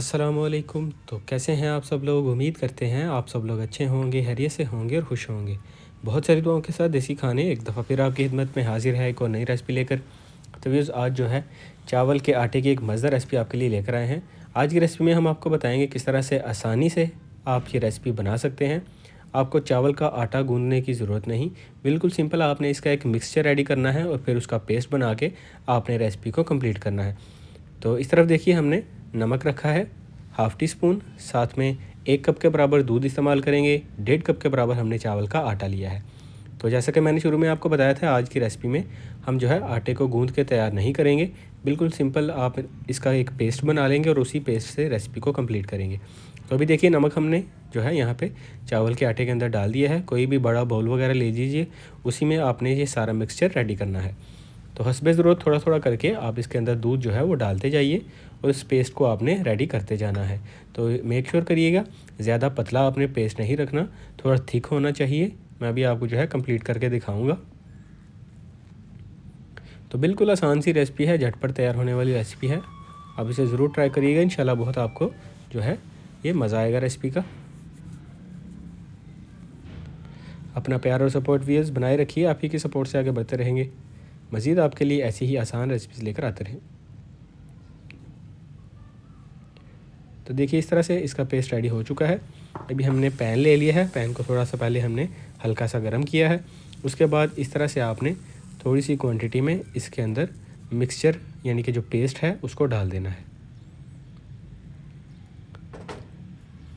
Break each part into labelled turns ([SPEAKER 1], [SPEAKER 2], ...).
[SPEAKER 1] अस्सलामुअलैकुम। तो कैसे हैं आप सब लोग? उम्मीद करते हैं आप सब लोग अच्छे होंगे, खैरियत से होंगे और खुश होंगे। बहुत सारी दुआओं के साथ देसी खाने एक दफ़ा फिर आपकी खिदमत में हाजिर है एक और नई रेसिपी लेकर। तो व्यूअर्स, आज जो है चावल के आटे की एक मज़ेदार रेसिपी आपके लिए लेकर आए हैं। आज की रेसिपी में हम आपको बताएंगे किस तरह से आसानी से आप ये रेसिपी बना सकते हैं। आपको चावल का आटा गूंदने की ज़रूरत नहीं, बिल्कुल सिंपल आपने इसका एक मिक्सचर रेडी करना है और फिर उसका पेस्ट बना के आपने रेसिपी को कंप्लीट करना है। तो इस तरफ देखिए, हमने नमक रखा है हाफ़ टी स्पून, साथ में 1 कप के बराबर दूध इस्तेमाल करेंगे, 1.5 कप के बराबर हमने चावल का आटा लिया है। तो जैसा कि मैंने शुरू में आपको बताया था, आज की रेसिपी में हम जो है आटे को गूंद के तैयार नहीं करेंगे, बिल्कुल सिंपल आप इसका एक पेस्ट बना लेंगे और उसी पेस्ट से रेसिपी को कंप्लीट करेंगे। तो अभी देखिए, नमक हमने जो है यहाँ पे चावल के आटे के अंदर डाल दिया है। कोई भी बड़ा बाउल वगैरह ले लीजिए, उसी में आपने ये सारा मिक्सचर रेडी करना है। तो हस्बे ज़रूरत थोड़ा थोड़ा करके आप इसके अंदर दूध जो है वो डालते जाइए और इस पेस्ट को आपने रेडी करते जाना है। तो मेक श्योर करिएगा ज़्यादा पतला आपने पेस्ट नहीं रखना, थोड़ा थिक होना चाहिए। मैं अभी आपको जो है कंप्लीट करके दिखाऊंगा। तो बिल्कुल आसान सी रेसिपी है, झटपट तैयार होने वाली रेसिपी है। आप इसे ज़रूर ट्राई करिएगा, इंशाल्लाह बहुत आपको जो है ये मज़ा आएगा रेसिपी का। अपना प्यार और सपोर्ट व्यूअर्स बनाए रखिए, आप ही की सपोर्ट से आगे बढ़ते रहेंगे। मज़ीद आपके लिए ऐसी ही आसान रेसिपीज़ लेकर आते रहें। तो देखिए, इस तरह से इसका पेस्ट रेडी हो चुका है। अभी हमने पैन ले लिया है, पैन को थोड़ा सा पहले हमने हल्का सा गर्म किया है। उसके बाद इस तरह से आपने थोड़ी सी क्वांटिटी में इसके अंदर मिक्सचर यानी कि जो पेस्ट है उसको डाल देना है।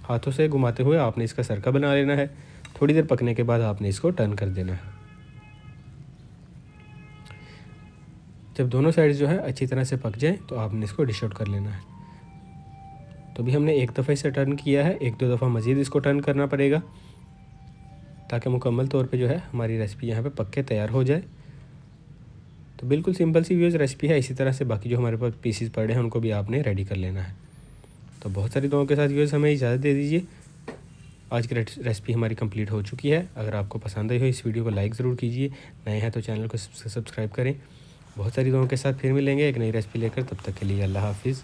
[SPEAKER 1] हाथों से घुमाते हुए आपने इसका सरका बना लेना है। थोड़ी देर पकने के बाद आपने इसको टर्न कर देना है। जब दोनों साइड जो है अच्छी तरह से पक जाए तो आपने इसको डिश आउट कर लेना है। तो अभी हमने एक दफ़ा इसे टर्न किया है, एक दो दफ़ा मज़ीद इसको टर्न करना पड़ेगा ताकि मुकम्मल तौर पे जो है हमारी रेसिपी यहाँ पे पक के तैयार हो जाए। तो बिल्कुल सिंपल सी व्यूअर्स रेसिपी है। इसी तरह से बाकी जो हमारे पास पीसीस पड़े हैं उनको भी आपने रेडी कर लेना है। तो बहुत सारी दुआओं के साथ व्यूअर्स हमें इजाज़त दे दीजिए। आज की रेसिपी हमारी कंप्लीट हो चुकी है। अगर आपको पसंद आई हो इस वीडियो को लाइक ज़रूर कीजिए, नए हैं तो चैनल को सब्सक्राइब करें। बहुत सारी दुआओं के साथ फिर मिलेंगे एक नई रेसिपी लेकर, तब तक के लिए अल्लाह हाफिज़।